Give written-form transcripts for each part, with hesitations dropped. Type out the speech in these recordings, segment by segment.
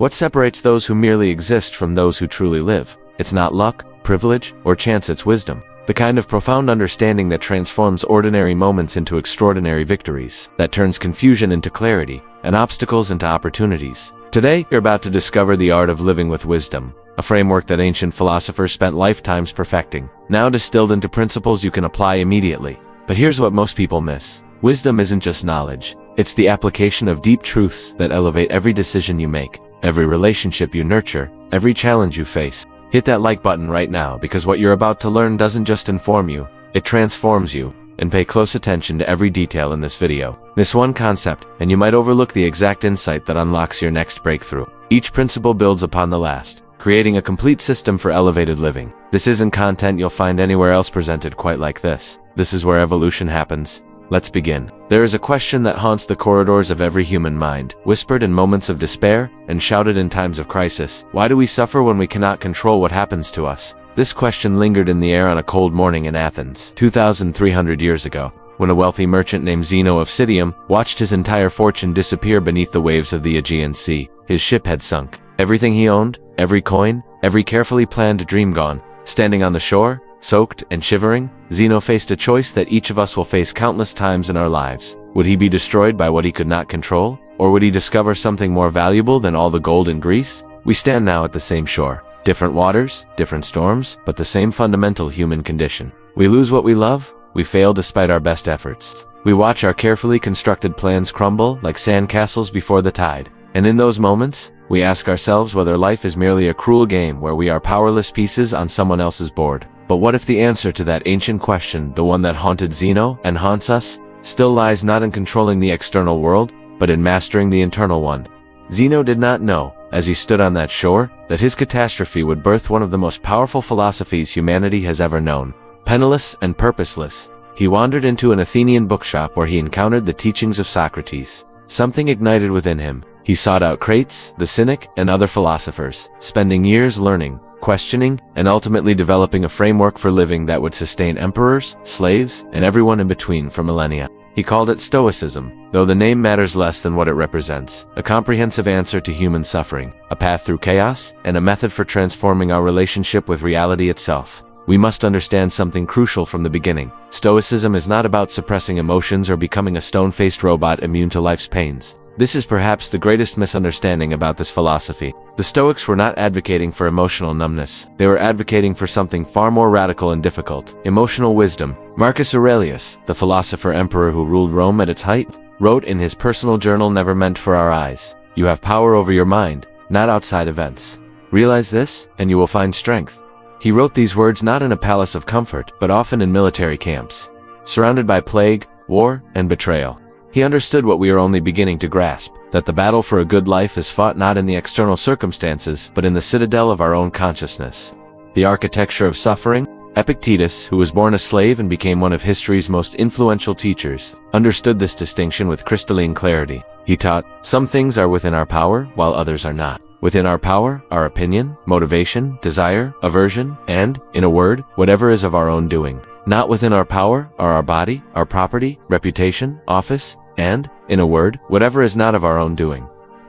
What separates those who merely exist from those who truly live? It's not luck, privilege, or chance, it's wisdom. The kind of profound understanding that transforms ordinary moments into extraordinary victories, that turns confusion into clarity, and obstacles into opportunities. Today, you're about to discover the art of living with wisdom, a framework that ancient philosophers spent lifetimes perfecting, now distilled into principles you can apply immediately. But here's what most people miss. Wisdom isn't just knowledge. It's the application of deep truths that elevate every decision you make, every relationship you nurture, every challenge you face. Hit that like button right now, because what you're about to learn doesn't just inform you, it transforms you. And pay close attention to every detail in this video. Miss one concept, and you might overlook the exact insight that unlocks your next breakthrough. Each principle builds upon the last, creating a complete system for elevated living. This isn't content you'll find anywhere else presented quite like this. This is where evolution happens. Let's begin. There is a question that haunts the corridors of every human mind, whispered in moments of despair and shouted in times of crisis. Why do we suffer when we cannot control what happens to us? This question lingered in the air on a cold morning in Athens, 2,300 years ago, when a wealthy merchant named Zeno of Citium watched his entire fortune disappear beneath the waves of the Aegean Sea. His ship had sunk. Everything he owned, every coin, every carefully planned dream gone. Standing on the shore, soaked and shivering, Zeno faced a choice that each of us will face countless times in our lives. Would he be destroyed by what he could not control? Or would he discover something more valuable than all the gold in Greece? We stand now at the same shore. Different waters, different storms, but the same fundamental human condition. We lose what we love, we fail despite our best efforts. We watch our carefully constructed plans crumble like sandcastles before the tide. And in those moments, we ask ourselves whether life is merely a cruel game where we are powerless pieces on someone else's board. But what if the answer to that ancient question, the one that haunted Zeno and haunts us, still lies not in controlling the external world, but in mastering the internal one? Zeno did not know, as he stood on that shore, that his catastrophe would birth one of the most powerful philosophies humanity has ever known. Penniless and purposeless, he wandered into an Athenian bookshop where he encountered the teachings of Socrates. Something ignited within him. He sought out Crates, the Cynic, and other philosophers, spending years learning, questioning, and ultimately developing a framework for living that would sustain emperors, slaves, and everyone in between for millennia. He called it Stoicism, though the name matters less than what it represents. A comprehensive answer to human suffering, a path through chaos, and a method for transforming our relationship with reality itself. We must understand something crucial from the beginning. Stoicism is not about suppressing emotions or becoming a stone-faced robot immune to life's pains. This is perhaps the greatest misunderstanding about this philosophy. The Stoics were not advocating for emotional numbness. They were advocating for something far more radical and difficult: emotional wisdom. Marcus Aurelius, the philosopher-emperor who ruled Rome at its height, wrote in his personal journal, "Never meant for our eyes. You have power over your mind, not outside events. Realize this, and you will find strength." He wrote these words not in a palace of comfort, but often in military camps, surrounded by plague, war, and betrayal. He understood what we are only beginning to grasp, that the battle for a good life is fought not in the external circumstances, but in the citadel of our own consciousness. The architecture of suffering. Epictetus, who was born a slave and became one of history's most influential teachers, understood this distinction with crystalline clarity. He taught, "Some things are within our power, while others are not. Within our power, our opinion, motivation, desire, aversion, and, in a word, whatever is of our own doing. Not within our power are our body, our property, reputation, office, and, in a word, whatever is not of our own doing."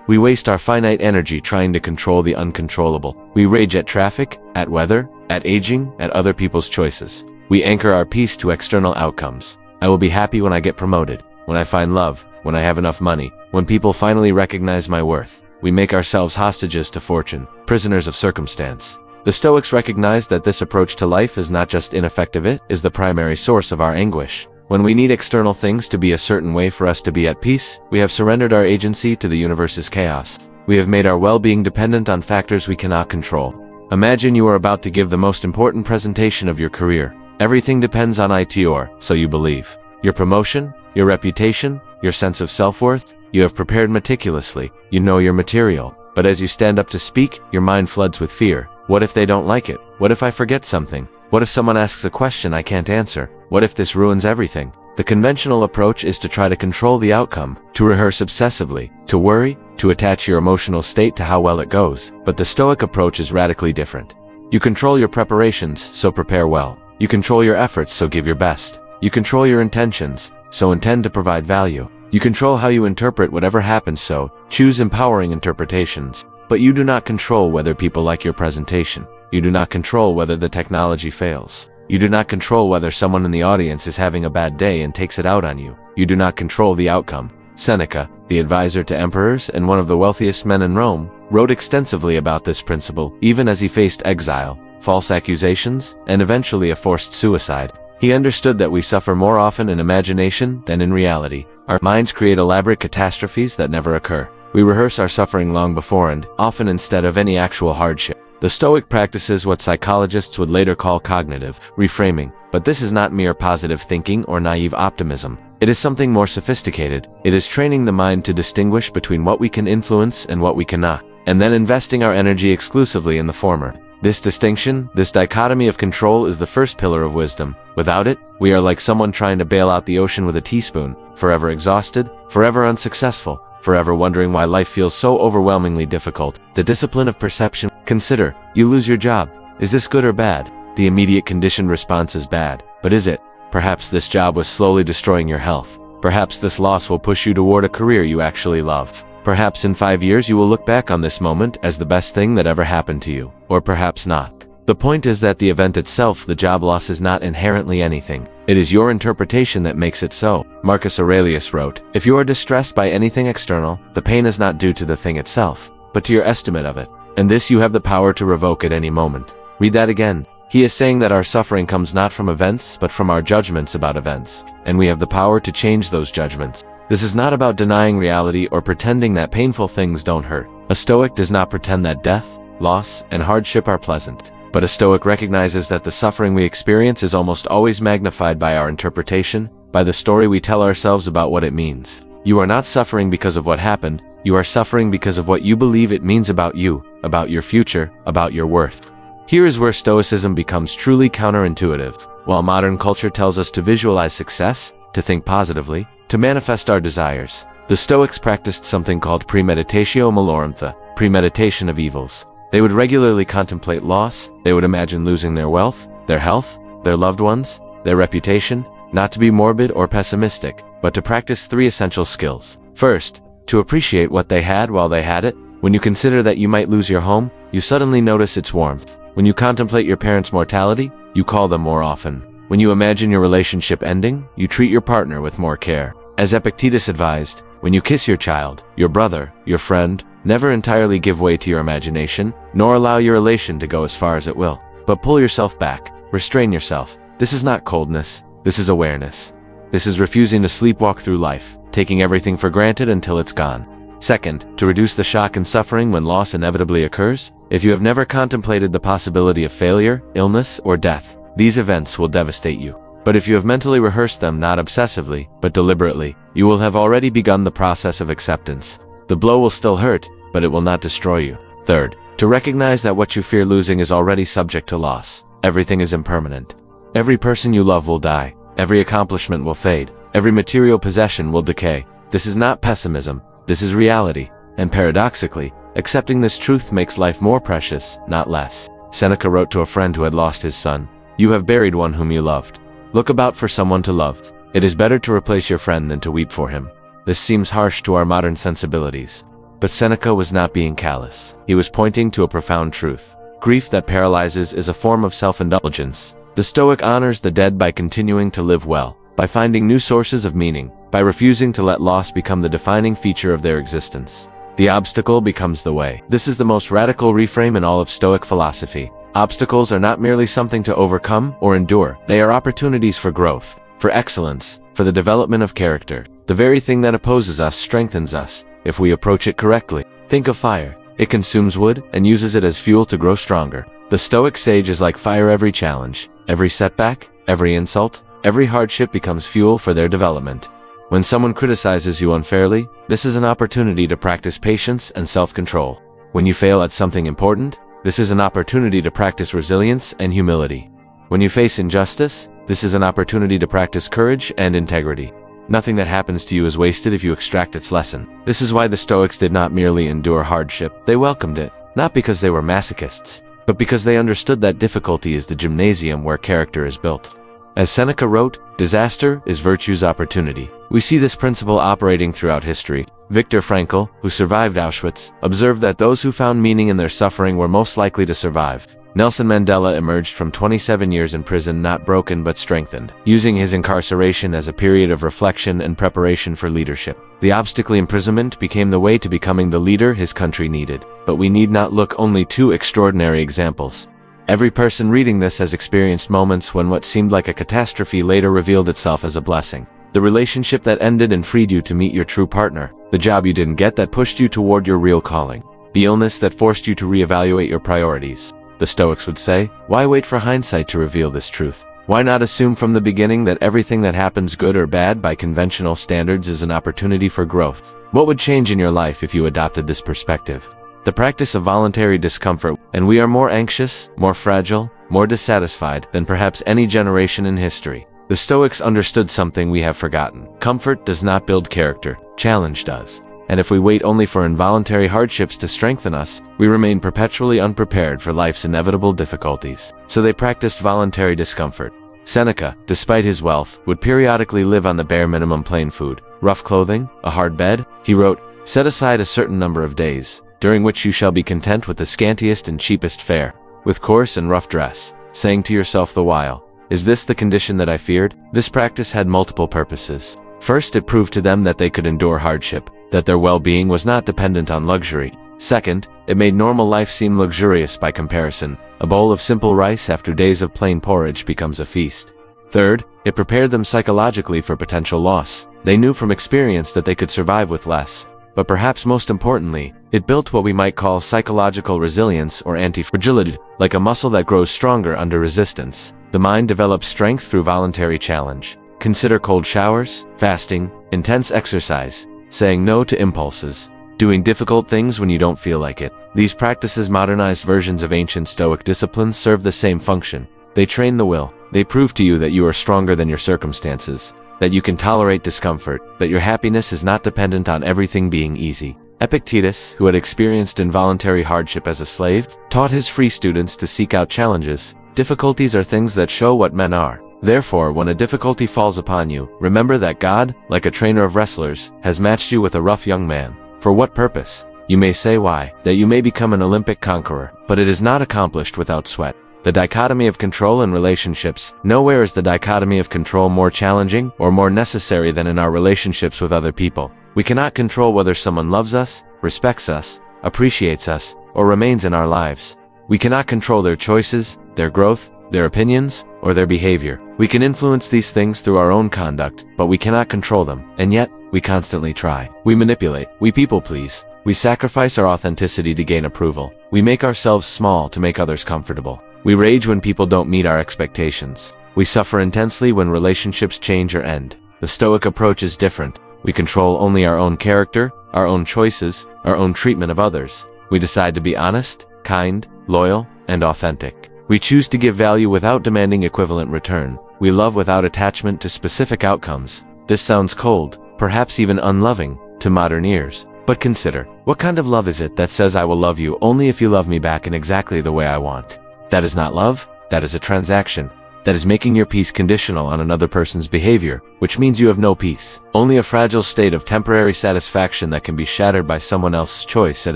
We waste our finite energy trying to control the uncontrollable. We rage at traffic, at weather, at aging, at other people's choices. We anchor our peace to external outcomes. I will be happy when I get promoted, when I find love, when I have enough money, when people finally recognize my worth. We make ourselves hostages to fortune, prisoners of circumstance. The Stoics recognized that this approach to life is not just ineffective, it is the primary source of our anguish. When we need external things to be a certain way for us to be at peace, we have surrendered our agency to the universe's chaos. We have made our well-being dependent on factors we cannot control. Imagine you are about to give the most important presentation of your career. Everything depends on it, or so you believe. Your promotion, your reputation, your sense of self-worth. You have prepared meticulously. You know your material. But as you stand up to speak, your mind floods with fear. What if they don't like it? What if I forget something? What if someone asks a question I can't answer? What if this ruins everything? The conventional approach is to try to control the outcome, to rehearse obsessively, to worry, to attach your emotional state to how well it goes. But the Stoic approach is radically different. You control your preparations, so prepare well. You control your efforts, so give your best. You control your intentions, so intend to provide value. You control how you interpret whatever happens, so choose empowering interpretations. But you do not control whether people like your presentation. You do not control whether the technology fails. You do not control whether someone in the audience is having a bad day and takes it out on you. You do not control the outcome. Seneca, the advisor to emperors and one of the wealthiest men in Rome, wrote extensively about this principle, even as he faced exile, false accusations, and eventually a forced suicide. He understood that we suffer more often in imagination than in reality. Our minds create elaborate catastrophes that never occur. We rehearse our suffering long before and, often instead of any actual hardship. The Stoic practices what psychologists would later call cognitive reframing, but this is not mere positive thinking or naive optimism. It is something more sophisticated. It is training the mind to distinguish between what we can influence and what we cannot, and then investing our energy exclusively in the former. This distinction, this dichotomy of control is the first pillar of wisdom. Without it, we are like someone trying to bail out the ocean with a teaspoon, forever exhausted, forever unsuccessful, forever wondering why life feels so overwhelmingly difficult. The discipline of perception. Consider, you lose your job. Is this good or bad? The immediate conditioned response is bad. But is it? Perhaps this job was slowly destroying your health. Perhaps this loss will push you toward a career you actually love. Perhaps in 5 years you will look back on this moment as the best thing that ever happened to you. Or perhaps not. The point is that the event itself, the job loss, is not inherently anything. It is your interpretation that makes it so. Marcus Aurelius wrote, "If you are distressed by anything external, the pain is not due to the thing itself, but to your estimate of it. And this you have the power to revoke at any moment." Read that again. He is saying that our suffering comes not from events, but from our judgments about events. And we have the power to change those judgments. This is not about denying reality or pretending that painful things don't hurt. A Stoic does not pretend that death, loss, and hardship are pleasant. But a Stoic recognizes that the suffering we experience is almost always magnified by our interpretation, by the story we tell ourselves about what it means. You are not suffering because of what happened, you are suffering because of what you believe it means about you, about your future, about your worth. Here is where Stoicism becomes truly counterintuitive. While modern culture tells us to visualize success, to think positively, to manifest our desires, the Stoics practiced something called premeditatio malorum, premeditation of evils. They would regularly contemplate loss. They would imagine losing their wealth, their health, their loved ones, their reputation, not to be morbid or pessimistic, but to practice 3 essential skills. First, to appreciate what they had while they had it. When you consider that you might lose your home, you suddenly notice its warmth. When you contemplate your parents' mortality, you call them more often. When you imagine your relationship ending, you treat your partner with more care. As Epictetus advised, when you kiss your child, your brother, your friend, never entirely give way to your imagination, nor allow your elation to go as far as it will. But pull yourself back, restrain yourself. This is not coldness, this is awareness. This is refusing to sleepwalk through life, taking everything for granted until it's gone. Second, to reduce the shock and suffering when loss inevitably occurs. If you have never contemplated the possibility of failure, illness, or death, these events will devastate you. But if you have mentally rehearsed them not obsessively, but deliberately, you will have already begun the process of acceptance. The blow will still hurt, but it will not destroy you. Third, to recognize that what you fear losing is already subject to loss. Everything is impermanent. Every person you love will die. Every accomplishment will fade. Every material possession will decay. This is not pessimism. This is reality. And paradoxically, accepting this truth makes life more precious, not less. Seneca wrote to a friend who had lost his son, "You have buried one whom you loved. Look about for someone to love. It is better to replace your friend than to weep for him." This seems harsh to our modern sensibilities. But Seneca was not being callous. He was pointing to a profound truth. Grief that paralyzes is a form of self-indulgence. The Stoic honors the dead by continuing to live well, by finding new sources of meaning, by refusing to let loss become the defining feature of their existence. The obstacle becomes the way. This is the most radical reframe in all of Stoic philosophy. Obstacles are not merely something to overcome or endure. They are opportunities for growth, for excellence, for the development of character. The very thing that opposes us strengthens us, if we approach it correctly. Think of fire. It consumes wood and uses it as fuel to grow stronger. The Stoic sage is like fire. Every challenge, every setback, every insult, every hardship becomes fuel for their development. When someone criticizes you unfairly, this is an opportunity to practice patience and self-control. When you fail at something important, this is an opportunity to practice resilience and humility. When you face injustice, this is an opportunity to practice courage and integrity. Nothing that happens to you is wasted if you extract its lesson. This is why the Stoics did not merely endure hardship, they welcomed it. Not because they were masochists, but because they understood that difficulty is the gymnasium where character is built. As Seneca wrote, disaster is virtue's opportunity. We see this principle operating throughout history. Viktor Frankl, who survived Auschwitz, observed that those who found meaning in their suffering were most likely to survive. Nelson Mandela emerged from 27 years in prison not broken but strengthened, using his incarceration as a period of reflection and preparation for leadership. The obstacle imprisonment became the way to becoming the leader his country needed. But we need not look only to extraordinary examples. Every person reading this has experienced moments when what seemed like a catastrophe later revealed itself as a blessing. The relationship that ended and freed you to meet your true partner. The job you didn't get that pushed you toward your real calling. The illness that forced you to reevaluate your priorities. The Stoics would say, why wait for hindsight to reveal this truth? Why not assume from the beginning that everything that happens, good or bad by conventional standards, is an opportunity for growth? What would change in your life if you adopted this perspective? The practice of voluntary discomfort, and we are more anxious, more fragile, more dissatisfied than perhaps any generation in history. The Stoics understood something we have forgotten. Comfort does not build character, challenge does. And if we wait only for involuntary hardships to strengthen us, we remain perpetually unprepared for life's inevitable difficulties. So they practiced voluntary discomfort. Seneca, despite his wealth, would periodically live on the bare minimum: plain food, rough clothing, a hard bed. He wrote, set aside a certain number of days, during which you shall be content with the scantiest and cheapest fare, with coarse and rough dress, saying to yourself the while, is this the condition that I feared? This practice had multiple purposes. First, it proved to them that they could endure hardship, that their well-being was not dependent on luxury. Second, it made normal life seem luxurious by comparison. A bowl of simple rice after days of plain porridge becomes a feast. Third, it prepared them psychologically for potential loss. They knew from experience that they could survive with less. But perhaps most importantly, it built what we might call psychological resilience or anti-fragility. Like a muscle that grows stronger under resistance, the mind develops strength through voluntary challenge. Consider cold showers, fasting, intense exercise, saying no to impulses, doing difficult things when you don't feel like it. These practices, modernized versions of ancient Stoic disciplines, serve the same function. They train the will. They prove to you that you are stronger than your circumstances, that you can tolerate discomfort, that your happiness is not dependent on everything being easy. Epictetus, who had experienced involuntary hardship as a slave, taught his free students to seek out challenges. Difficulties are things that show what men are. Therefore, when a difficulty falls upon you, remember that God, like a trainer of wrestlers, has matched you with a rough young man. For what purpose? You may say why, that you may become an Olympic conqueror, but it is not accomplished without sweat. The dichotomy of control and relationships. Nowhere is the dichotomy of control more challenging or more necessary than in our relationships with other people. We cannot control whether someone loves us, respects us, appreciates us, or remains in our lives. We cannot control their choices, their growth, their opinions, or their behavior. We can influence these things through our own conduct, but we cannot control them, and yet, we constantly try. We manipulate, we people please, we sacrifice our authenticity to gain approval. We make ourselves small to make others comfortable. We rage when people don't meet our expectations. We suffer intensely when relationships change or end. The Stoic approach is different. We control only our own character, our own choices, our own treatment of others. We decide to be honest, kind, loyal, and authentic. We choose to give value without demanding equivalent return. We love without attachment to specific outcomes. This sounds cold, perhaps even unloving, to modern ears. But consider, what kind of love is it that says I will love you only if you love me back in exactly the way I want? That is not love, that is a transaction. That is making your peace conditional on another person's behavior, which means you have no peace. Only a fragile state of temporary satisfaction that can be shattered by someone else's choice at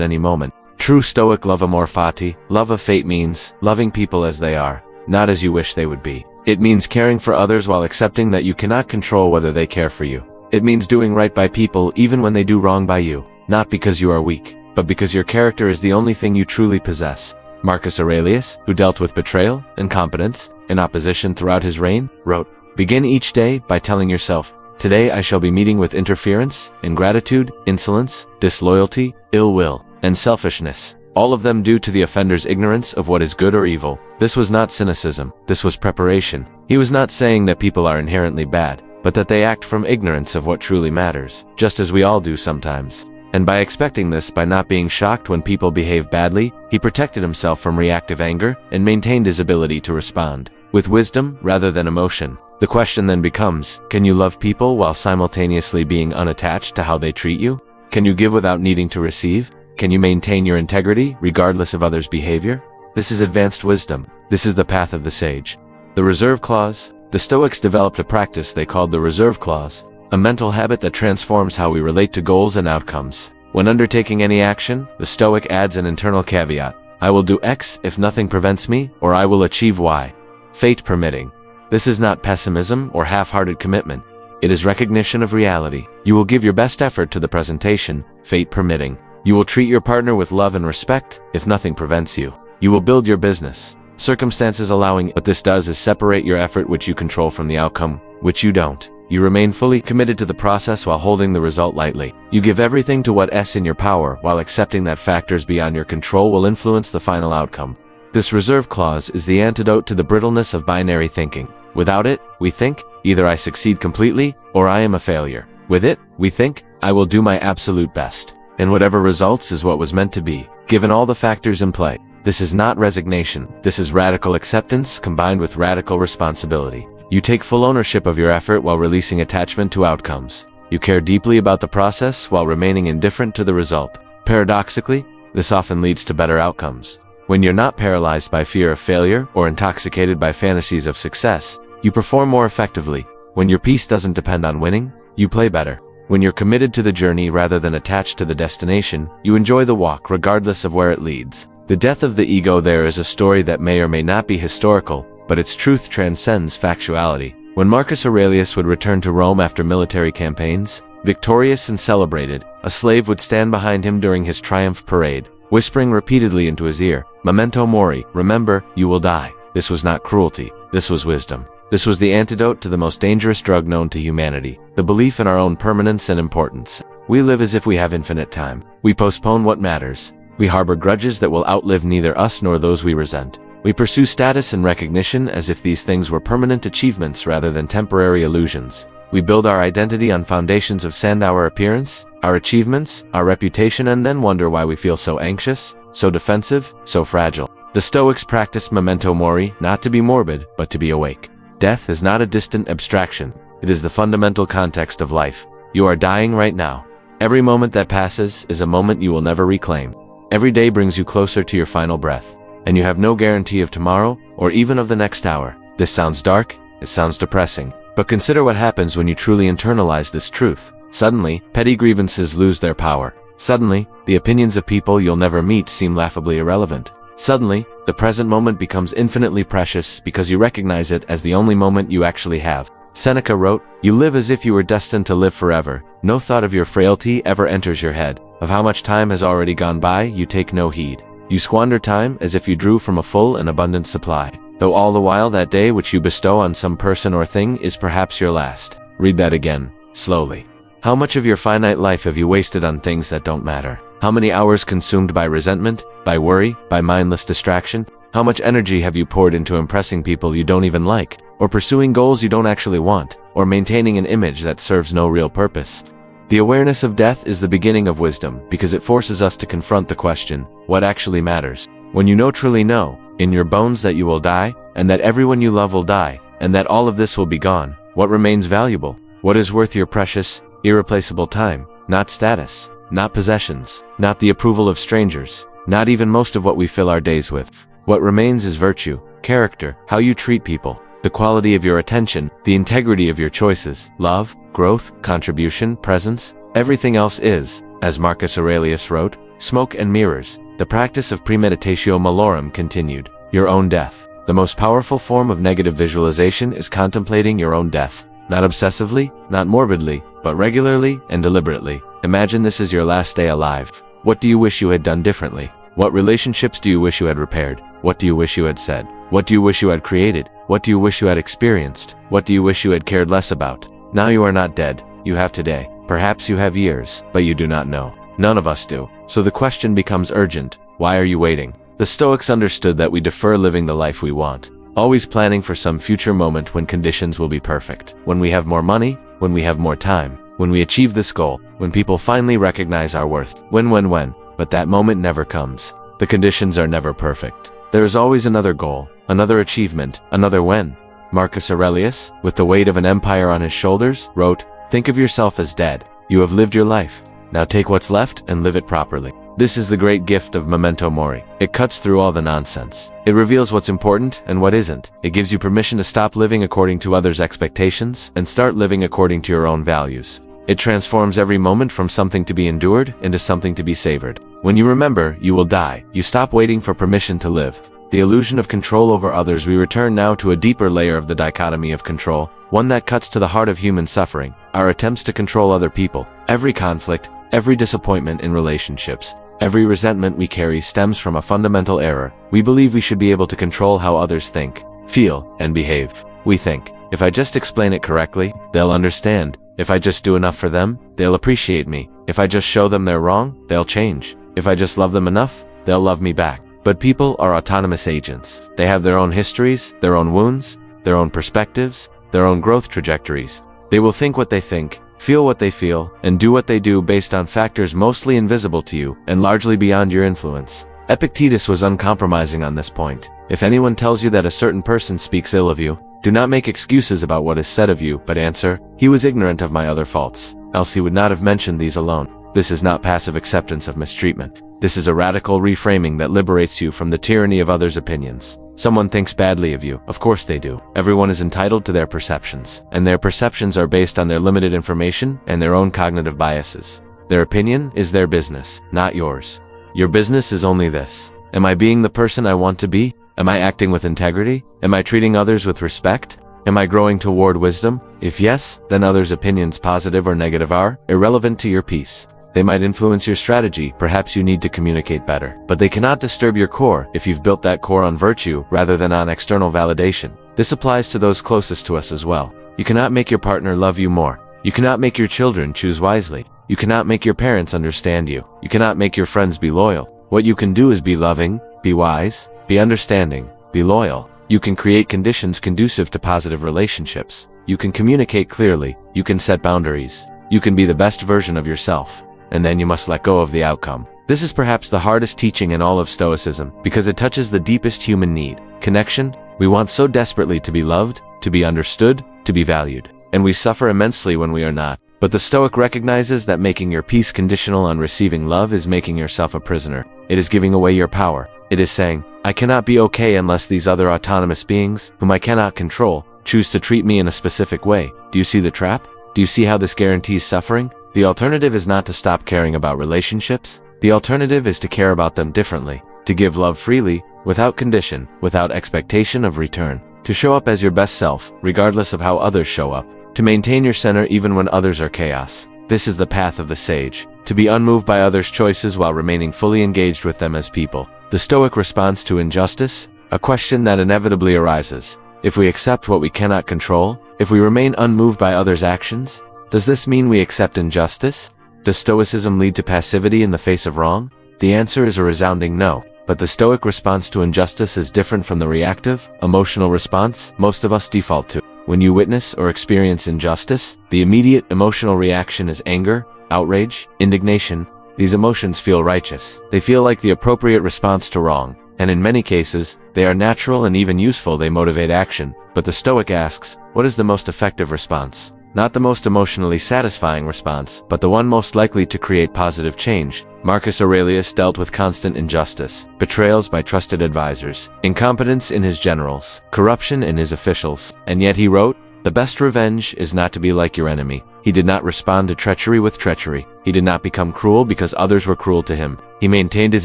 any moment. True Stoic love, Amor Fati, love of fate, means loving people as they are, not as you wish they would be. It means caring for others while accepting that you cannot control whether they care for you. It means doing right by people even when they do wrong by you, not because you are weak, but because your character is the only thing you truly possess. Marcus Aurelius, who dealt with betrayal, incompetence, and opposition throughout his reign, wrote, begin each day by telling yourself, today I shall be meeting with interference, ingratitude, insolence, disloyalty, ill will, and selfishness, all of them due to the offender's ignorance of what is good or evil. This was not cynicism, this was preparation. He was not saying that people are inherently bad, but that they act from ignorance of what truly matters, just as we all do sometimes. And by expecting this, by not being shocked when people behave badly, he protected himself from reactive anger and maintained his ability to respond with wisdom rather than emotion. The question then becomes, can you love people while simultaneously being unattached to how they treat you? Can you give without needing to receive? Can you maintain your integrity regardless of others' behavior? This is advanced wisdom. This is the path of the sage. The reserve clause, The Stoics developed a practice they called the reserve clause, a mental habit that transforms how we relate to goals and outcomes. When undertaking any action, the Stoic adds an internal caveat. I will do X if nothing prevents me, or I will achieve Y, fate permitting. This is not pessimism or half-hearted commitment. It is recognition of reality. You will give your best effort to the presentation, fate permitting. You will treat your partner with love and respect, if nothing prevents you. You will build your business, circumstances allowing. What this does is separate your effort which you control from the outcome, which you don't. You remain fully committed to the process while holding the result lightly. You give everything to what's in your power while accepting that factors beyond your control will influence the final outcome. This reserve clause is the antidote to the brittleness of binary thinking. Without it, we think, either I succeed completely, or I am a failure. With it, we think, I will do my absolute best. And whatever results is what was meant to be, given all the factors in play. This is not resignation. This is radical acceptance combined with radical responsibility. You take full ownership of your effort while releasing attachment to outcomes. You care deeply about the process while remaining indifferent to the result. Paradoxically, this often leads to better outcomes. When you're not paralyzed by fear of failure or intoxicated by fantasies of success, you perform more effectively. When your peace doesn't depend on winning, you play better. When you're committed to the journey rather than attached to the destination, you enjoy the walk regardless of where it leads. The death of the ego there is a story that may or may not be historical, but its truth transcends factuality. When Marcus Aurelius would return to Rome after military campaigns, victorious and celebrated, a slave would stand behind him during his triumph parade, whispering repeatedly into his ear, memento mori, remember, you will die. This was not cruelty, this was wisdom. This was the antidote to the most dangerous drug known to humanity, the belief in our own permanence and importance. We live as if we have infinite time. We postpone what matters. We harbor grudges that will outlive neither us nor those we resent. We pursue status and recognition as if these things were permanent achievements rather than temporary illusions. We build our identity on foundations of sand, our appearance, our achievements, our reputation, and then wonder why we feel so anxious, so defensive, so fragile. The Stoics practiced memento mori, not to be morbid, but to be awake. Death is not a distant abstraction. It is the fundamental context of life. You are dying right now. Every moment that passes is a moment you will never reclaim. Every day brings you closer to your final breath, and you have no guarantee of tomorrow or even of the next hour. This sounds dark, it sounds depressing, but consider what happens when you truly internalize this truth. Suddenly, petty grievances lose their power. Suddenly, the opinions of people you'll never meet seem laughably irrelevant. Suddenly, the present moment becomes infinitely precious because you recognize it as the only moment you actually have. Seneca wrote, "You live as if you were destined to live forever. No thought of your frailty ever enters your head. Of how much time has already gone by, you take no heed. You squander time as if you drew from a full and abundant supply, though all the while that day which you bestow on some person or thing is perhaps your last." Read that again, slowly. How much of your finite life have you wasted on things that don't matter? How many hours consumed by resentment, by worry, by mindless distraction? How much energy have you poured into impressing people you don't even like, or pursuing goals you don't actually want, or maintaining an image that serves no real purpose? The awareness of death is the beginning of wisdom because it forces us to confront the question, what actually matters? When you truly know, in your bones that you will die, and that everyone you love will die, and that all of this will be gone, what remains valuable? What is worth your precious, irreplaceable time? Not status, not possessions, not the approval of strangers, not even most of what we fill our days with. What remains is virtue, character, how you treat people, the quality of your attention, the integrity of your choices, love, growth, contribution, presence. Everything else is, as Marcus Aurelius wrote, smoke and mirrors. The practice of premeditatio malorum continued. Your own death. The most powerful form of negative visualization is contemplating your own death. Not obsessively, not morbidly, but regularly and deliberately. Imagine this is your last day alive. What do you wish you had done differently? What relationships do you wish you had repaired? What do you wish you had said? What do you wish you had created? What do you wish you had experienced? What do you wish you had cared less about? Now you are not dead. You have today. Perhaps you have years, but you do not know. None of us do. So the question becomes urgent. Why are you waiting? The Stoics understood that we defer living the life we want, always planning for some future moment when conditions will be perfect. When we have more money, when we have more time, when we achieve this goal, when people finally recognize our worth. When. But that moment never comes. The conditions are never perfect. There is always another goal, another achievement, another when. Marcus Aurelius, with the weight of an empire on his shoulders, wrote, "Think of yourself as dead. You have lived your life. Now take what's left and live it properly." This is the great gift of memento mori. It cuts through all the nonsense. It reveals what's important and what isn't. It gives you permission to stop living according to others' expectations and start living according to your own values. It transforms every moment from something to be endured into something to be savored. When you remember, you will die. You stop waiting for permission to live. The illusion of control over others. We return now to a deeper layer of the dichotomy of control, one that cuts to the heart of human suffering, our attempts to control other people. Every conflict, every disappointment in relationships, every resentment we carry stems from a fundamental error. We believe we should be able to control how others think, feel, and behave. We think, if I just explain it correctly, they'll understand. If I just do enough for them, they'll appreciate me. If I just show them they're wrong, they'll change. If I just love them enough, they'll love me back. But people are autonomous agents. They have their own histories, their own wounds, their own perspectives, their own growth trajectories. They will think what they think, feel what they feel, and do what they do based on factors mostly invisible to you and largely beyond your influence. Epictetus was uncompromising on this point. If anyone tells you that a certain person speaks ill of you, do not make excuses about what is said of you, but answer, "He was ignorant of my other faults, else he would not have mentioned these alone." This is not passive acceptance of mistreatment. This is a radical reframing that liberates you from the tyranny of others' opinions. Someone thinks badly of you. Of course they do. Everyone is entitled to their perceptions, and their perceptions are based on their limited information and their own cognitive biases. Their opinion is their business, not yours. Your business is only this: am I being the person I want to be? Am I acting with integrity? Am I treating others with respect? Am I growing toward wisdom? If yes, then others' opinions, positive or negative, are irrelevant to your peace. They might influence your strategy. Perhaps you need to communicate better, but they cannot disturb your core if you've built that core on virtue rather than on external validation. This applies to those closest to us as well. You cannot make your partner love you more. You cannot make your children choose wisely. You cannot make your parents understand you. You cannot make your friends be loyal. What you can do is be loving, be wise, be understanding, be loyal. You can create conditions conducive to positive relationships. You can communicate clearly. You can set boundaries. You can be the best version of yourself. And then you must let go of the outcome. This is perhaps the hardest teaching in all of Stoicism, because it touches the deepest human need, connection. We want so desperately to be loved, to be understood, to be valued. And we suffer immensely when we are not. But the Stoic recognizes that making your peace conditional on receiving love is making yourself a prisoner. It is giving away your power. It is saying, I cannot be okay unless these other autonomous beings, whom I cannot control, choose to treat me in a specific way. Do you see the trap? Do you see how this guarantees suffering? The alternative is not to stop caring about relationships. The alternative is to care about them differently, to give love freely, without condition, without expectation of return, to show up as your best self, regardless of how others show up, to maintain your center even when others are chaos. This is the path of the sage, to be unmoved by others' choices while remaining fully engaged with them as people. The Stoic response to injustice, a question that inevitably arises. If we accept what we cannot control, if we remain unmoved by others' actions, does this mean we accept injustice? Does Stoicism lead to passivity in the face of wrong? The answer is a resounding no. But the Stoic response to injustice is different from the reactive, emotional response most of us default to. When you witness or experience injustice, the immediate emotional reaction is anger, outrage, indignation. These emotions feel righteous. They feel like the appropriate response to wrong. And in many cases, they are natural and even useful. They motivate action. But the Stoic asks, what is the most effective response? Not the most emotionally satisfying response, but the one most likely to create positive change. Marcus Aurelius dealt with constant injustice, betrayals by trusted advisors, incompetence in his generals, corruption in his officials, and yet he wrote, "The best revenge is not to be like your enemy." He did not respond to treachery with treachery. He did not become cruel because others were cruel to him. He maintained his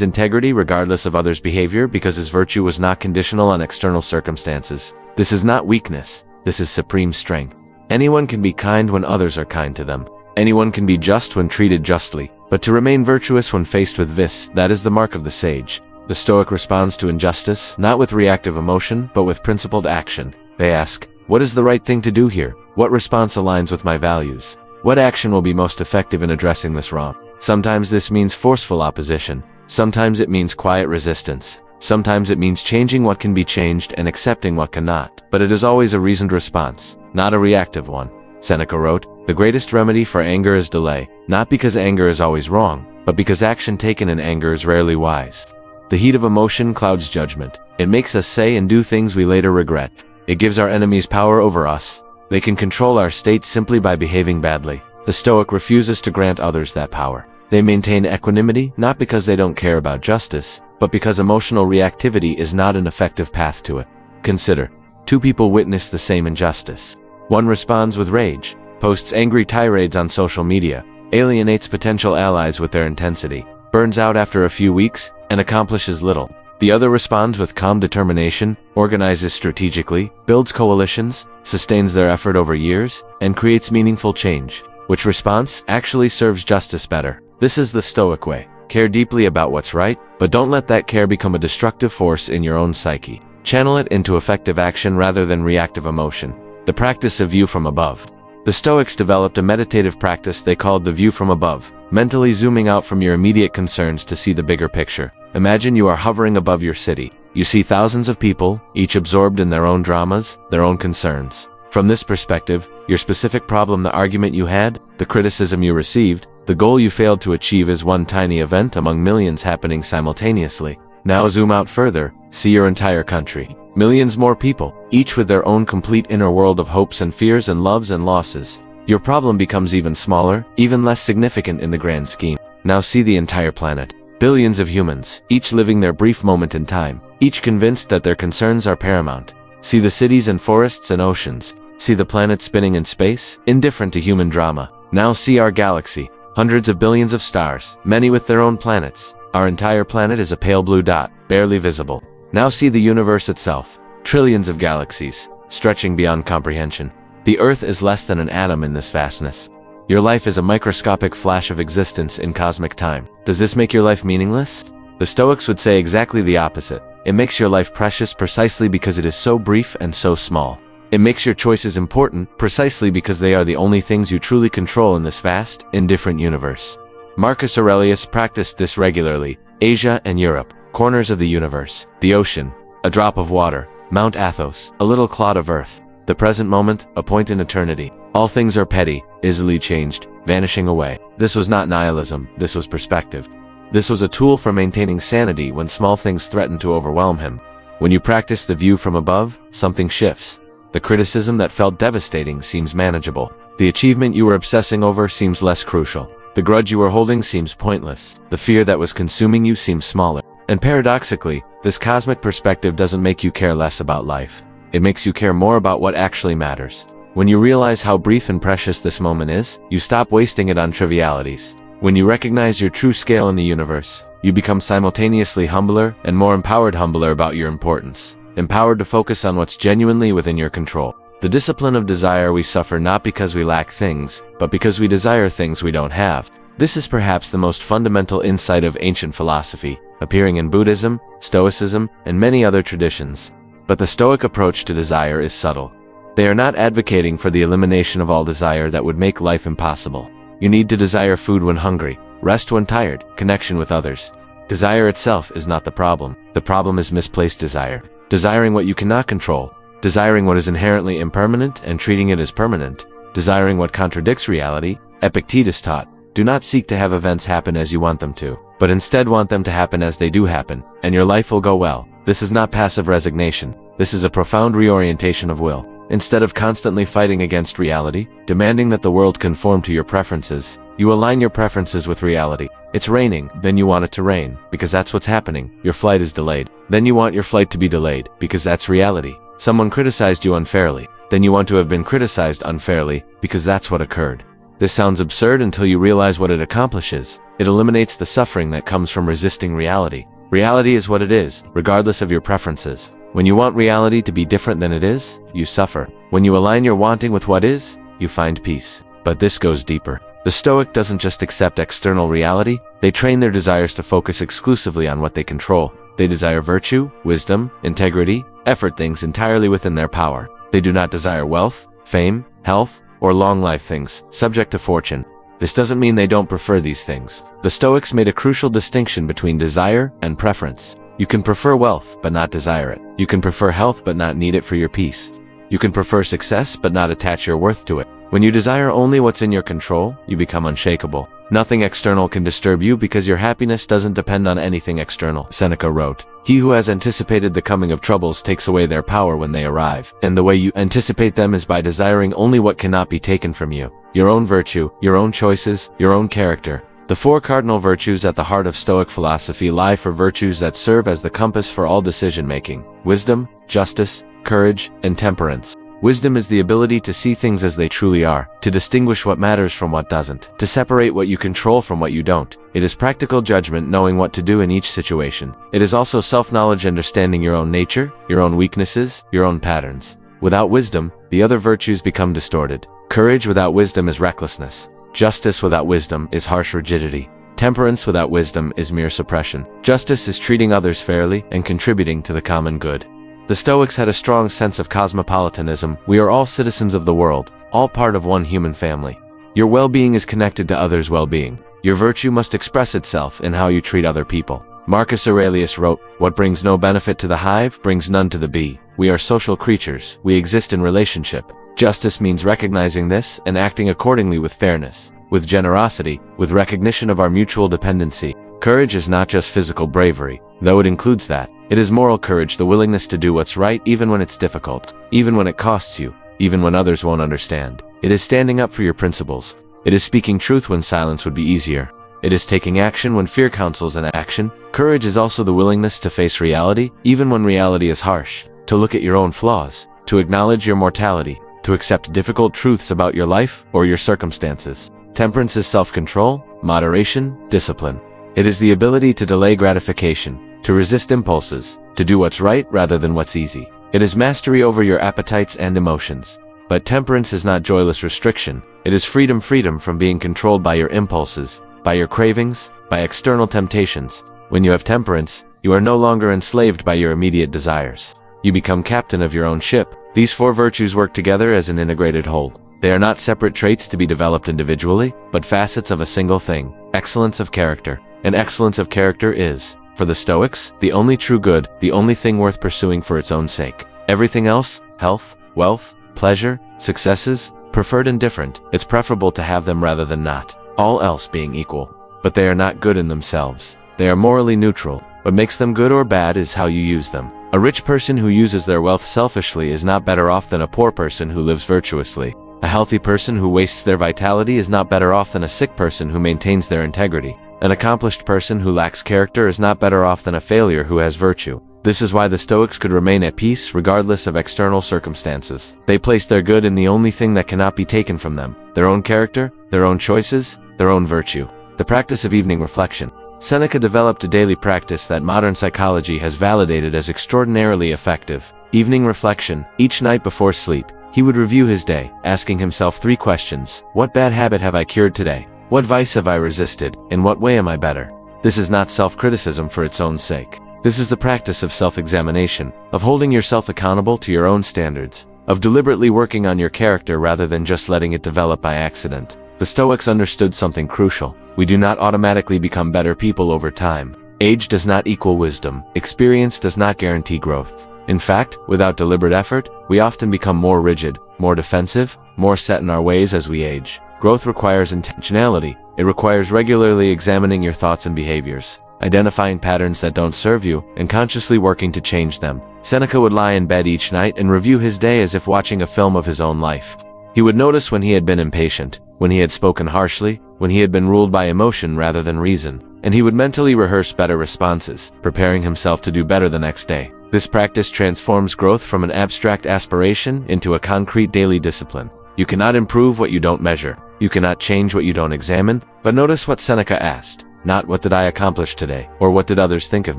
integrity regardless of others' behavior because his virtue was not conditional on external circumstances. This is not weakness. This is supreme strength. Anyone can be kind when others are kind to them. Anyone can be just when treated justly. But to remain virtuous when faced with this, that is the mark of the sage. The Stoic responds to injustice, not with reactive emotion, but with principled action. They ask, what is the right thing to do here? What response aligns with my values? What action will be most effective in addressing this wrong? Sometimes this means forceful opposition. Sometimes it means quiet resistance. Sometimes it means changing what can be changed and accepting what cannot. But it is always a reasoned response, not a reactive one. Seneca wrote, "The greatest remedy for anger is delay, not because anger is always wrong, but because action taken in anger is rarely wise." The heat of emotion clouds judgment. It makes us say and do things we later regret. It gives our enemies power over us. They can control our state simply by behaving badly. The Stoic refuses to grant others that power. They maintain equanimity not because they don't care about justice, but because emotional reactivity is not an effective path to it. Consider, two people witness the same injustice. One responds with rage, posts angry tirades on social media, alienates potential allies with their intensity, burns out after a few weeks, and accomplishes little. The other responds with calm determination, organizes strategically, builds coalitions, sustains their effort over years, and creates meaningful change. Which response actually serves justice better? This is the Stoic way. Care deeply about what's right, but don't let that care become a destructive force in your own psyche. Channel it into effective action rather than reactive emotion. The practice of view from above. The Stoics developed a meditative practice they called the view from above, mentally zooming out from your immediate concerns to see the bigger picture. Imagine you are hovering above your city. You see thousands of people, each absorbed in their own dramas, their own concerns. From this perspective, your specific problem, the argument you had, the criticism you received, the goal you failed to achieve is one tiny event among millions happening simultaneously. Now zoom out further, see your entire country. Millions more people, each with their own complete inner world of hopes and fears and loves and losses. Your problem becomes even smaller, even less significant in the grand scheme. Now see the entire planet. Billions of humans, each living their brief moment in time, each convinced that their concerns are paramount. See the cities and forests and oceans. See the planet spinning in space, indifferent to human drama. Now see our galaxy. Hundreds of billions of stars, many with their own planets. Our entire planet is a pale blue dot, barely visible. Now see the universe itself. Trillions of galaxies, stretching beyond comprehension. The Earth is less than an atom in this vastness. Your life is a microscopic flash of existence in cosmic time. Does this make your life meaningless? The Stoics would say exactly the opposite. It makes your life precious precisely because it is so brief and so small. It makes your choices important precisely because they are the only things you truly control in this vast, indifferent universe. Marcus Aurelius practiced this regularly. Asia and Europe, corners of the universe, the ocean, a drop of water, Mount Athos, a little clod of earth, the present moment, a point in eternity. All things are petty, easily changed, vanishing away. This was not nihilism, this was perspective. This was a tool for maintaining sanity when small things threatened to overwhelm him. When you practice the view from above, something shifts. The criticism that felt devastating seems manageable. The achievement you were obsessing over seems less crucial. The grudge you were holding seems pointless. The fear that was consuming you seems smaller. And paradoxically, this cosmic perspective doesn't make you care less about life. It makes you care more about what actually matters. When you realize how brief and precious this moment is, you stop wasting it on trivialities. When you recognize your true scale in the universe, you become simultaneously humbler and more empowered about your importance. Empowered to focus on what's genuinely within your control. The discipline of desire we suffer not because we lack things, but because we desire things we don't have. This is perhaps the most fundamental insight of ancient philosophy, appearing in Buddhism, Stoicism, and many other traditions. But the Stoic approach to desire is subtle. They are not advocating for the elimination of all desire that would make life impossible. You need to desire food when hungry, rest when tired, connection with others. Desire itself is not the problem. The problem is misplaced desire. Desiring what you cannot control, desiring what is inherently impermanent and treating it as permanent, desiring what contradicts reality. Epictetus taught, do not seek to have events happen as you want them to, but instead want them to happen as they do happen, and your life will go well. This is not passive resignation. This is a profound reorientation of will. Instead of constantly fighting against reality, demanding that the world conform to your preferences, you align your preferences with reality. It's raining, then you want it to rain, because that's what's happening. Your flight is delayed. Then you want your flight to be delayed, because that's reality. Someone criticized you unfairly. Then you want to have been criticized unfairly, because that's what occurred. This sounds absurd until you realize what it accomplishes. It eliminates the suffering that comes from resisting reality. Reality is what it is, regardless of your preferences. When you want reality to be different than it is, you suffer. When you align your wanting with what is, you find peace. But this goes deeper. The Stoic doesn't just accept external reality, they train their desires to focus exclusively on what they control. They desire virtue, wisdom, integrity, effort, things entirely within their power. They do not desire wealth, fame, health, or long life, things subject to fortune. This doesn't mean they don't prefer these things. The Stoics made a crucial distinction between desire and preference. You can prefer wealth, but not desire it. You can prefer health, but not need it for your peace. You can prefer success, but not attach your worth to it. When you desire only what's in your control, you become unshakable. Nothing external can disturb you because your happiness doesn't depend on anything external. Seneca wrote, "He who has anticipated the coming of troubles takes away their power when they arrive. And the way you anticipate them is by desiring only what cannot be taken from you. Your own virtue, your own choices, your own character. The four cardinal virtues at the heart of Stoic philosophy lie for virtues that serve as the compass for all decision-making: wisdom, justice, courage, and temperance. Wisdom is the ability to see things as they truly are, to distinguish what matters from what doesn't, to separate what you control from what you don't. It is practical judgment, knowing what to do in each situation. It is also self-knowledge, understanding your own nature, your own weaknesses, your own patterns. Without wisdom, the other virtues become distorted. Courage without wisdom is recklessness. Justice without wisdom is harsh rigidity. Temperance without wisdom is mere suppression. Justice is treating others fairly and contributing to the common good. The Stoics had a strong sense of cosmopolitanism. We are all citizens of the world, all part of one human family. Your well-being is connected to others' well-being. Your virtue must express itself in how you treat other people. Marcus Aurelius wrote, "What brings no benefit to the hive brings none to the bee." We are social creatures. We exist in relationship. Justice means recognizing this and acting accordingly with fairness, with generosity, with recognition of our mutual dependency. Courage is not just physical bravery, though it includes that. It is moral courage, the willingness to do what's right even when it's difficult, even when it costs you, even when others won't understand. It is standing up for your principles. It is speaking truth when silence would be easier. It is taking action when fear counsels inaction. Courage is also the willingness to face reality, even when reality is harsh, to look at your own flaws, to acknowledge your mortality, to accept difficult truths about your life or your circumstances. Temperance is self-control, moderation, discipline. It is the ability to delay gratification, to resist impulses, to do what's right rather than what's easy. It is mastery over your appetites and emotions. But temperance is not joyless restriction. It is freedom from being controlled by your impulses, by your cravings, by external temptations. When you have temperance, you are no longer enslaved by your immediate desires. You become captain of your own ship. These four virtues work together as an integrated whole. They are not separate traits to be developed individually, but facets of a single thing: excellence of character. And excellence of character is, for the Stoics, the only true good, the only thing worth pursuing for its own sake. Everything else, health, wealth, pleasure, successes, preferred and different, it's preferable to have them rather than not, all else being equal. But they are not good in themselves. They are morally neutral. What makes them good or bad is how you use them. A rich person who uses their wealth selfishly is not better off than a poor person who lives virtuously. A healthy person who wastes their vitality is not better off than a sick person who maintains their integrity. An accomplished person who lacks character is not better off than a failure who has virtue. This is why the Stoics could remain at peace regardless of external circumstances. They placed their good in the only thing that cannot be taken from them: their own character, their own choices, their own virtue. The practice of evening reflection. Seneca developed a daily practice that modern psychology has validated as extraordinarily effective. Evening reflection. Each night before sleep, he would review his day, asking himself three questions. What bad habit have I cured today? What vice have I resisted? In what way am I better? This is not self-criticism for its own sake. This is the practice of self-examination, of holding yourself accountable to your own standards, of deliberately working on your character rather than just letting it develop by accident. The Stoics understood something crucial. We do not automatically become better people over time. Age does not equal wisdom. Experience does not guarantee growth. In fact, without deliberate effort, we often become more rigid, more defensive, more set in our ways as we age. Growth requires intentionality. It requires regularly examining your thoughts and behaviors, identifying patterns that don't serve you, and consciously working to change them. Seneca would lie in bed each night and review his day as if watching a film of his own life. He would notice when he had been impatient, when he had spoken harshly, when he had been ruled by emotion rather than reason, and he would mentally rehearse better responses, preparing himself to do better the next day. This practice transforms growth from an abstract aspiration into a concrete daily discipline. You cannot improve what you don't measure. You cannot change what you don't examine. But notice what Seneca asked. Not what did I accomplish today, or what did others think of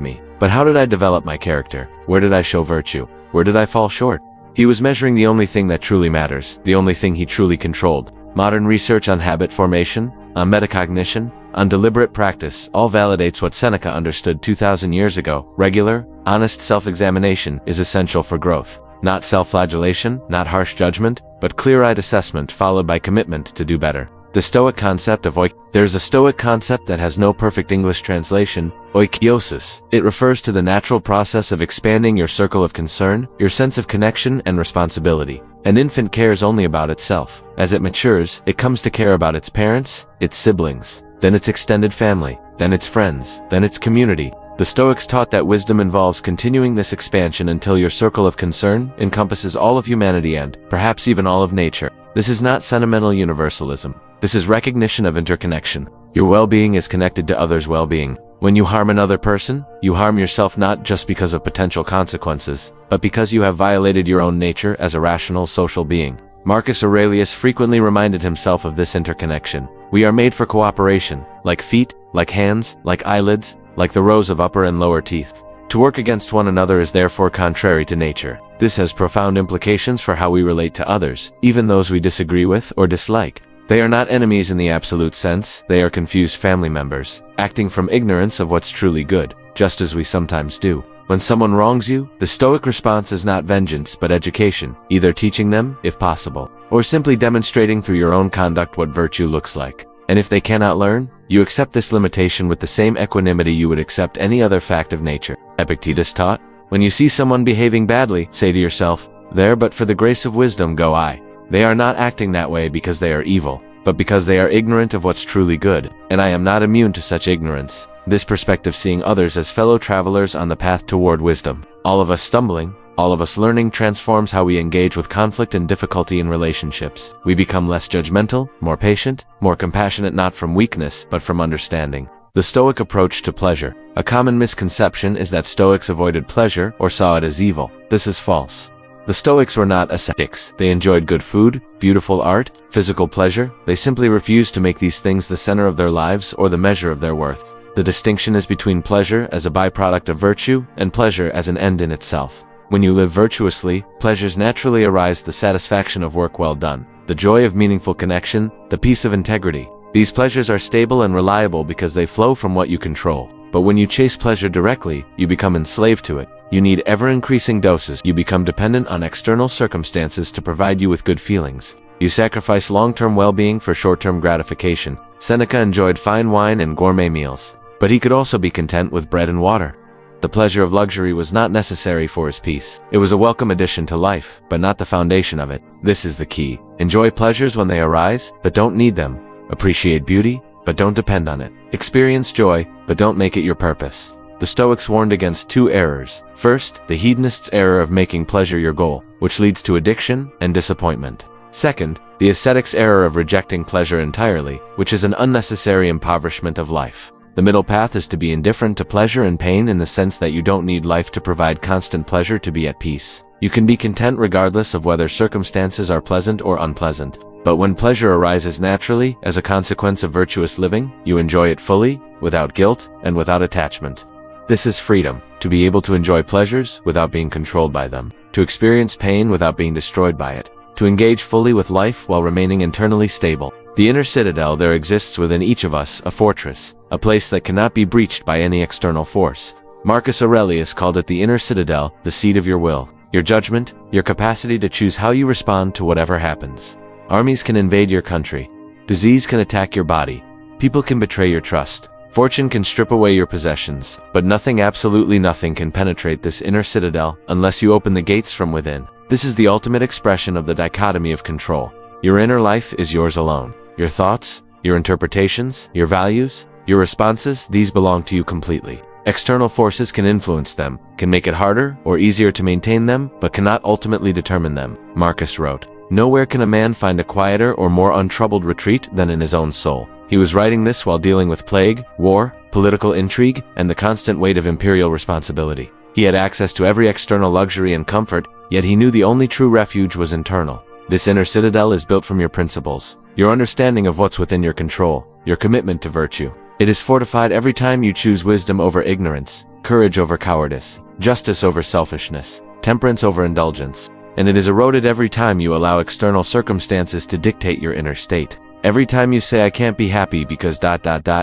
me, but how did I develop my character? Where did I show virtue? Where did I fall short? He was measuring the only thing that truly matters, the only thing he truly controlled. Modern research on habit formation, on metacognition, on deliberate practice all validates what Seneca understood 2,000 years ago. Regular, honest self-examination is essential for growth. Not self-flagellation, not harsh judgment, but clear-eyed assessment followed by commitment to do better. The Stoic concept of There's a Stoic concept that has no perfect English translation, oikiosis. It refers to the natural process of expanding your circle of concern, your sense of connection and responsibility. An infant cares only about itself. As it matures, it comes to care about its parents, its siblings, then its extended family, then its friends, then its community. The Stoics taught that wisdom involves continuing this expansion until your circle of concern encompasses all of humanity and, perhaps even all of nature. This is not sentimental universalism. This is recognition of interconnection. Your well-being is connected to others' well-being. When you harm another person, you harm yourself not just because of potential consequences, but because you have violated your own nature as a rational social being. Marcus Aurelius frequently reminded himself of this interconnection. We are made for cooperation, like feet, like hands, like eyelids, like the rows of upper and lower teeth. To work against one another is therefore contrary to nature. This has profound implications for how we relate to others, even those we disagree with or dislike. They are not enemies in the absolute sense, they are confused family members, acting from ignorance of what's truly good, just as we sometimes do. When someone wrongs you, the Stoic response is not vengeance but education, either teaching them, if possible, or simply demonstrating through your own conduct what virtue looks like. And if they cannot learn, you accept this limitation with the same equanimity you would accept any other fact of nature. Epictetus taught, when you see someone behaving badly, say to yourself, there but for the grace of wisdom go I. They are not acting that way because they are evil, but because they are ignorant of what's truly good, and I am not immune to such ignorance. This perspective, seeing others as fellow travelers on the path toward wisdom, all of us stumbling, all of us learning, transforms how we engage with conflict and difficulty in relationships. We become less judgmental, more patient, more compassionate, not from weakness, but from understanding. The Stoic approach to pleasure. A common misconception is that Stoics avoided pleasure or saw it as evil. This is false. The Stoics were not ascetics. They enjoyed good food, beautiful art, physical pleasure. They simply refused to make these things the center of their lives or the measure of their worth. The distinction is between pleasure as a byproduct of virtue and pleasure as an end in itself. When you live virtuously, pleasures naturally arise: the satisfaction of work well done, the joy of meaningful connection, the peace of integrity. These pleasures are stable and reliable because they flow from what you control. But when you chase pleasure directly, you become enslaved to it. You need ever-increasing doses. You become dependent on external circumstances to provide you with good feelings. You sacrifice long-term well-being for short-term gratification. Seneca enjoyed fine wine and gourmet meals, but he could also be content with bread and water. The pleasure of luxury was not necessary for his peace. It was a welcome addition to life, but not the foundation of it. This is the key. Enjoy pleasures when they arise, but don't need them. Appreciate beauty, but don't depend on it. Experience joy, but don't make it your purpose. The Stoics warned against two errors. First, the hedonist's error of making pleasure your goal, which leads to addiction and disappointment. Second, the ascetic's error of rejecting pleasure entirely, which is an unnecessary impoverishment of life. The middle path is to be indifferent to pleasure and pain in the sense that you don't need life to provide constant pleasure to be at peace. You can be content regardless of whether circumstances are pleasant or unpleasant. But when pleasure arises naturally, as a consequence of virtuous living, you enjoy it fully, without guilt, and without attachment. This is freedom, to be able to enjoy pleasures without being controlled by them, to experience pain without being destroyed by it, to engage fully with life while remaining internally stable. The inner citadel. There exists within each of us a fortress, a place that cannot be breached by any external force. Marcus Aurelius called it the inner citadel, the seat of your will, your judgment, your capacity to choose how you respond to whatever happens. Armies can invade your country. Disease can attack your body. People can betray your trust. Fortune can strip away your possessions, but nothing, absolutely nothing, can penetrate this inner citadel unless you open the gates from within. This is the ultimate expression of the dichotomy of control. Your inner life is yours alone. Your thoughts, your interpretations, your values, your responses, these belong to you completely. External forces can influence them, can make it harder or easier to maintain them, but cannot ultimately determine them. Marcus wrote, "Nowhere can a man find a quieter or more untroubled retreat than in his own soul." He was writing this while dealing with plague, war, political intrigue, and the constant weight of imperial responsibility. He had access to every external luxury and comfort, yet he knew the only true refuge was internal. This inner citadel is built from your principles, your understanding of what's within your control, your commitment to virtue. It is fortified every time you choose wisdom over ignorance, courage over cowardice, justice over selfishness, temperance over indulgence. And it is eroded every time you allow external circumstances to dictate your inner state. Every time you say, "I can't be happy because ...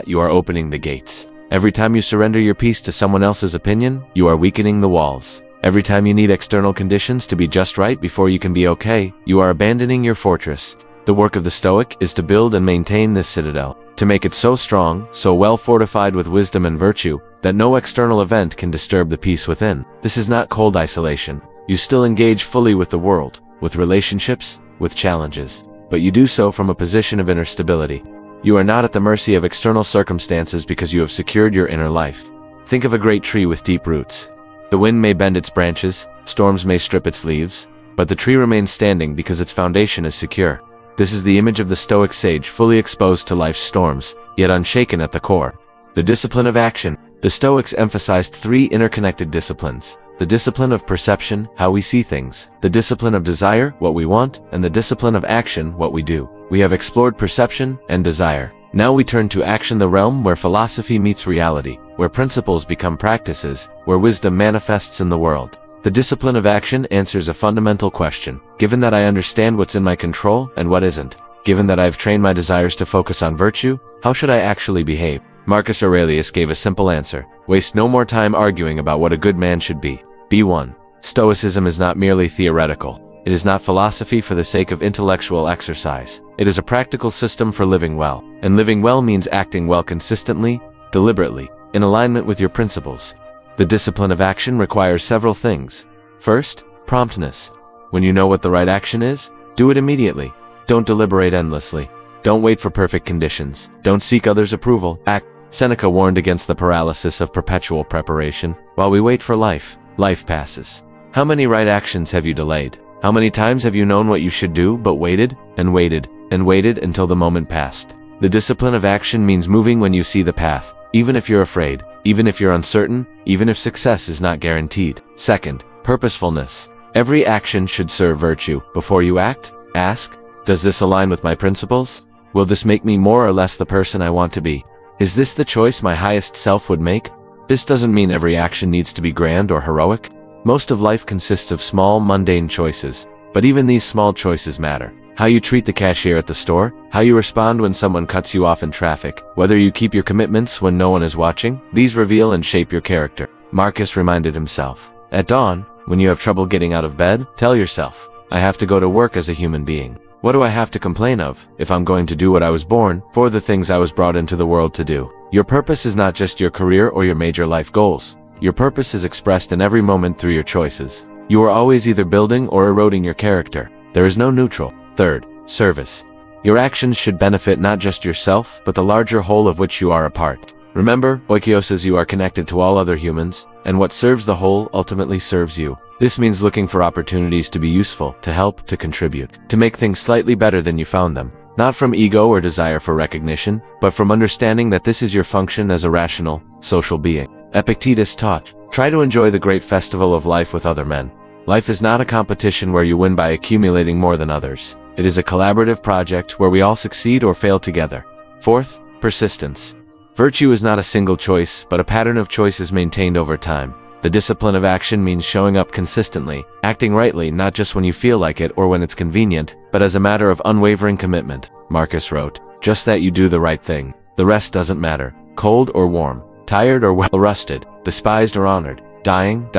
you are opening the gates. Every time you surrender your peace to someone else's opinion, you are weakening the walls. Every time you need external conditions to be just right before you can be okay, you are abandoning your fortress." The work of the Stoic is to build and maintain this citadel, to make it so strong, so well fortified with wisdom and virtue, that no external event can disturb the peace within. This is not cold isolation. You still engage fully with the world, with relationships, with challenges, but you do so from a position of inner stability. You are not at the mercy of external circumstances because you have secured your inner life. Think of a great tree with deep roots. The wind may bend its branches, storms may strip its leaves, but the tree remains standing because its foundation is secure. This is the image of the Stoic sage fully exposed to life's storms, yet unshaken at the core. The discipline of action. The Stoics emphasized three interconnected disciplines: the discipline of perception, how we see things; the discipline of desire, what we want; and the discipline of action, what we do. We have explored perception and desire. Now we turn to action, the realm where philosophy meets reality, where principles become practices, where wisdom manifests in the world. The discipline of action answers a fundamental question. Given that I understand what's in my control and what isn't, given that I've trained my desires to focus on virtue, how should I actually behave? Marcus Aurelius gave a simple answer: waste no more time arguing about what a good man should be. B1. Stoicism is not merely theoretical. It is not philosophy for the sake of intellectual exercise. It is a practical system for living well. And living well means acting well consistently, deliberately, in alignment with your principles. The discipline of action requires several things. First, promptness. When you know what the right action is, do it immediately. Don't deliberate endlessly. Don't wait for perfect conditions. Don't seek others' approval. Act. Seneca warned against the paralysis of perpetual preparation. While we wait for life, life passes. How many right actions have you delayed? How many times have you known what you should do but waited and waited and waited until the moment passed? The discipline of action means moving when you see the path, even if you're afraid, even if you're uncertain, even if success is not guaranteed. Second, purposefulness. Every action should serve virtue. Before you act, ask, does this align with my principles? Will this make me more or less the person I want to be? Is this the choice my highest self would make? This doesn't mean every action needs to be grand or heroic. Most of life consists of small, mundane choices, but even these small choices matter. How you treat the cashier at the store, how you respond when someone cuts you off in traffic, whether you keep your commitments when no one is watching, these reveal and shape your character. Marcus reminded himself. At dawn, when you have trouble getting out of bed, tell yourself, I have to go to work as a human being. What do I have to complain of, if I'm going to do what I was born for, the things I was brought into the world to do? Your purpose is not just your career or your major life goals. Your purpose is expressed in every moment through your choices. You are always either building or eroding your character. There is no neutral. Third, service. Your actions should benefit not just yourself, but the larger whole of which you are a part. Remember, oikiosis, you are connected to all other humans, and what serves the whole ultimately serves you. This means looking for opportunities to be useful, to help, to contribute, to make things slightly better than you found them. Not from ego or desire for recognition, but from understanding that this is your function as a rational, social being. Epictetus taught, try to enjoy the great festival of life with other men. Life is not a competition where you win by accumulating more than others. It is a collaborative project where we all succeed or fail together. Fourth, persistence. Virtue is not a single choice, but a pattern of choices maintained over time. The discipline of action means showing up consistently, acting rightly not just when you feel like it or when it's convenient, but as a matter of unwavering commitment. Marcus wrote, just that you do the right thing. The rest doesn't matter, cold or warm, tired or well-rusted, despised or honored, dying,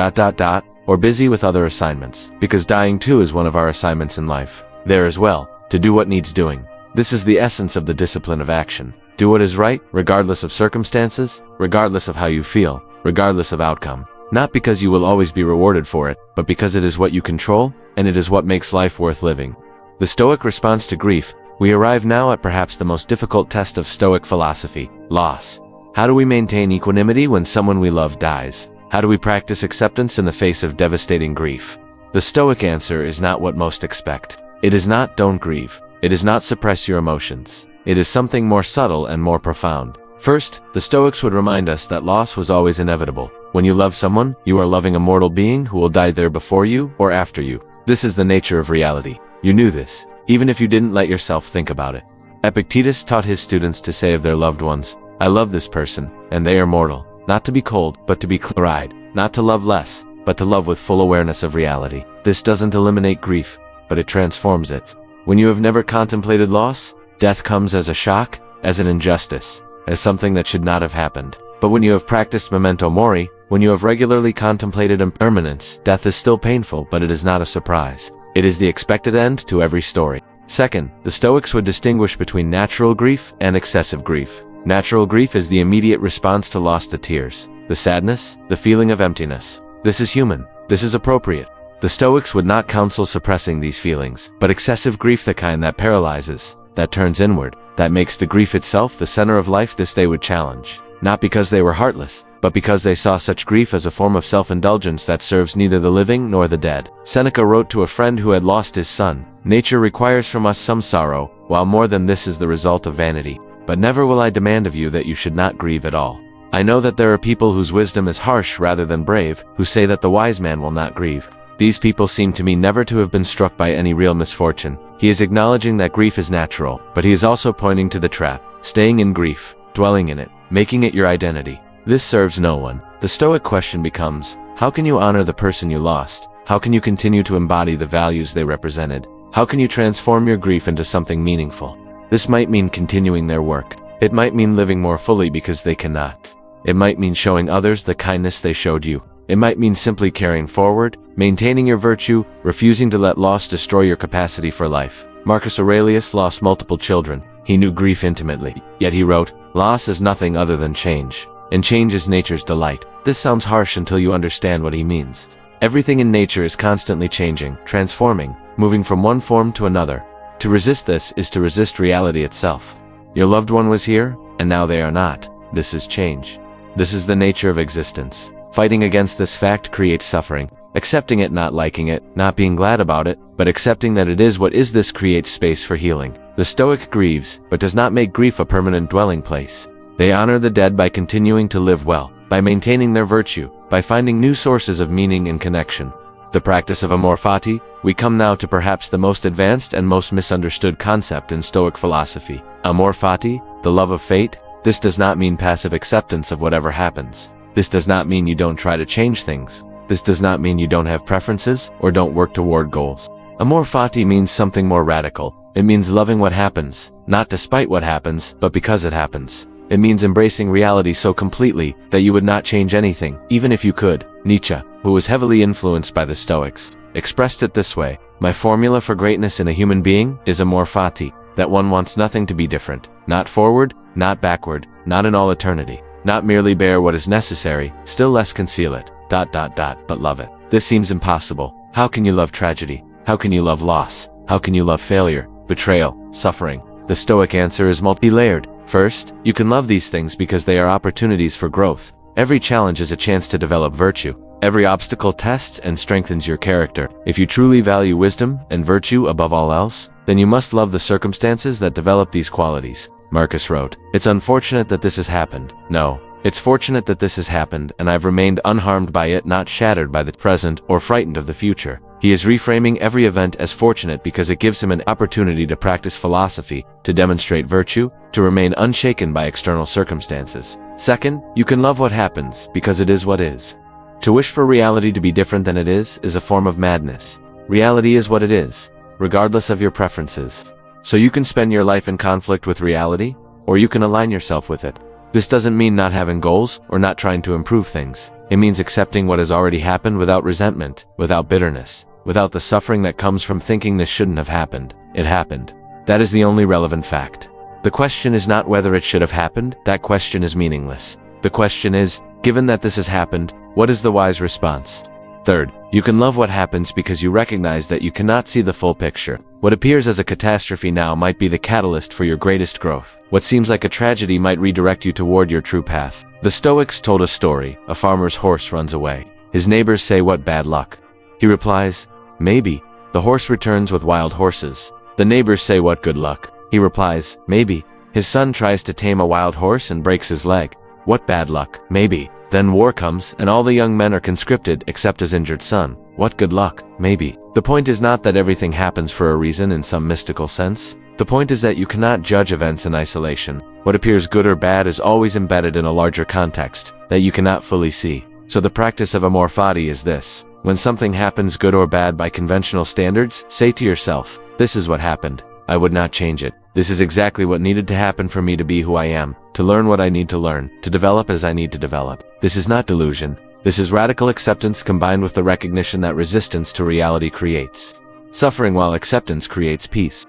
or busy with other assignments. Because dying too is one of our assignments in life. There as well, to do what needs doing. This is the essence of the discipline of action. Do what is right, regardless of circumstances, regardless of how you feel, regardless of outcome. Not because you will always be rewarded for it, but because it is what you control, and it is what makes life worth living. The Stoic response to grief. We arrive now at perhaps the most difficult test of Stoic philosophy, loss. How do we maintain equanimity when someone we love dies? How do we practice acceptance in the face of devastating grief? The Stoic answer is not what most expect. It is not don't grieve. It is not suppress your emotions. It is something more subtle and more profound. First, the Stoics would remind us that loss was always inevitable. When you love someone, you are loving a mortal being who will die there before you or after you. This is the nature of reality. You knew this, even if you didn't let yourself think about it. Epictetus taught his students to say of their loved ones, I love this person, and they are mortal. Not to be cold, but to be clear-eyed. Not to love less, but to love with full awareness of reality. This doesn't eliminate grief, but it transforms it. When you have never contemplated loss, death comes as a shock, as an injustice, as something that should not have happened. But when you have practiced memento mori, when you have regularly contemplated impermanence, death is still painful, but it is not a surprise. It is the expected end to every story. Second, the Stoics would distinguish between natural grief and excessive grief. Natural grief is the immediate response to loss, the tears, the sadness, the feeling of emptiness. This is human. This is appropriate. The Stoics would not counsel suppressing these feelings, but excessive grief, the kind that paralyzes, that turns inward, that makes the grief itself the center of life, this they would challenge. Not because they were heartless, but because they saw such grief as a form of self-indulgence that serves neither the living nor the dead. Seneca wrote to a friend who had lost his son, "Nature requires from us some sorrow, while more than this is the result of vanity. But never will I demand of you that you should not grieve at all. I know that there are people whose wisdom is harsh rather than brave, who say that the wise man will not grieve. These people seem to me never to have been struck by any real misfortune." He is acknowledging that grief is natural, but he is also pointing to the trap, staying in grief, dwelling in it, making it your identity. This serves no one. The Stoic question becomes, how can you honor the person you lost? How can you continue to embody the values they represented? How can you transform your grief into something meaningful? This might mean continuing their work. It might mean living more fully because they cannot. It might mean showing others the kindness they showed you. It might mean simply carrying forward, maintaining your virtue, refusing to let loss destroy your capacity for life. Marcus Aurelius lost multiple children. He knew grief intimately, yet he wrote, "Loss is nothing other than change, and change is nature's delight." This sounds harsh until you understand what he means. Everything in nature is constantly changing, transforming, moving from one form to another. To resist this is to resist reality itself. Your loved one was here, and now they are not. This is change. This is the nature of existence. Fighting against this fact creates suffering. Accepting it, not liking it, not being glad about it, but accepting that it is what is, this creates space for healing. The Stoic grieves, but does not make grief a permanent dwelling place. They honor the dead by continuing to live well, by maintaining their virtue, by finding new sources of meaning and connection. The practice of Amor Fati. We come now to perhaps the most advanced and most misunderstood concept in Stoic philosophy. Amor Fati, the love of fate. This does not mean passive acceptance of whatever happens. This does not mean you don't try to change things. This does not mean you don't have preferences or don't work toward goals. Amor Fati means something more radical. It means loving what happens, not despite what happens, but because it happens. It means embracing reality so completely that you would not change anything, even if you could. Nietzsche, who was heavily influenced by the Stoics, expressed it this way: "My formula for greatness in a human being is Amor Fati, that one wants nothing to be different, not forward, not backward, not in all eternity, not merely bear what is necessary, still less conceal it, but love it." This seems impossible. How can you love tragedy? How can you love loss? How can you love failure, betrayal, suffering? The Stoic answer is multi-layered. First, you can love these things because they are opportunities for growth. Every challenge is a chance to develop virtue. Every obstacle tests and strengthens your character. If you truly value wisdom and virtue above all else, then you must love the circumstances that develop these qualities. Marcus wrote, "It's unfortunate that this has happened. No, it's fortunate that this has happened, and I've remained unharmed by it, not shattered by the present or frightened of the future." He is reframing every event as fortunate because it gives him an opportunity to practice philosophy, to demonstrate virtue, to remain unshaken by external circumstances. Second, you can love what happens because it is what is. To wish for reality to be different than it is a form of madness. Reality is what it is, regardless of your preferences. So you can spend your life in conflict with reality, or you can align yourself with it. This doesn't mean not having goals or not trying to improve things. It means accepting what has already happened without resentment, without bitterness, without the suffering that comes from thinking this shouldn't have happened. It happened. That is the only relevant fact. The question is not whether it should have happened. That question is meaningless. The question is, given that this has happened, what is the wise response? Third, you can love what happens because you recognize that you cannot see the full picture. What appears as a catastrophe now might be the catalyst for your greatest growth. What seems like a tragedy might redirect you toward your true path. The Stoics told a story. A farmer's horse runs away. His neighbors say, "What bad luck." He replies, "Maybe." The horse returns with wild horses. The neighbors say, "What good luck." He replies, "Maybe." His son tries to tame a wild horse and breaks his leg. "What bad luck." "Maybe." Then war comes, and all the young men are conscripted except his injured son. "What good luck." "Maybe." The point is not that everything happens for a reason in some mystical sense. The point is that you cannot judge events in isolation. What appears good or bad is always embedded in a larger context that you cannot fully see. So the practice of Amor Fati is this. When something happens, good or bad by conventional standards, say to yourself, "This is what happened. I would not change it. This is exactly what needed to happen for me to be who I am, to learn what I need to learn, to develop as I need to develop." This is not delusion. This is radical acceptance combined with the recognition that resistance to reality creates suffering while acceptance creates peace.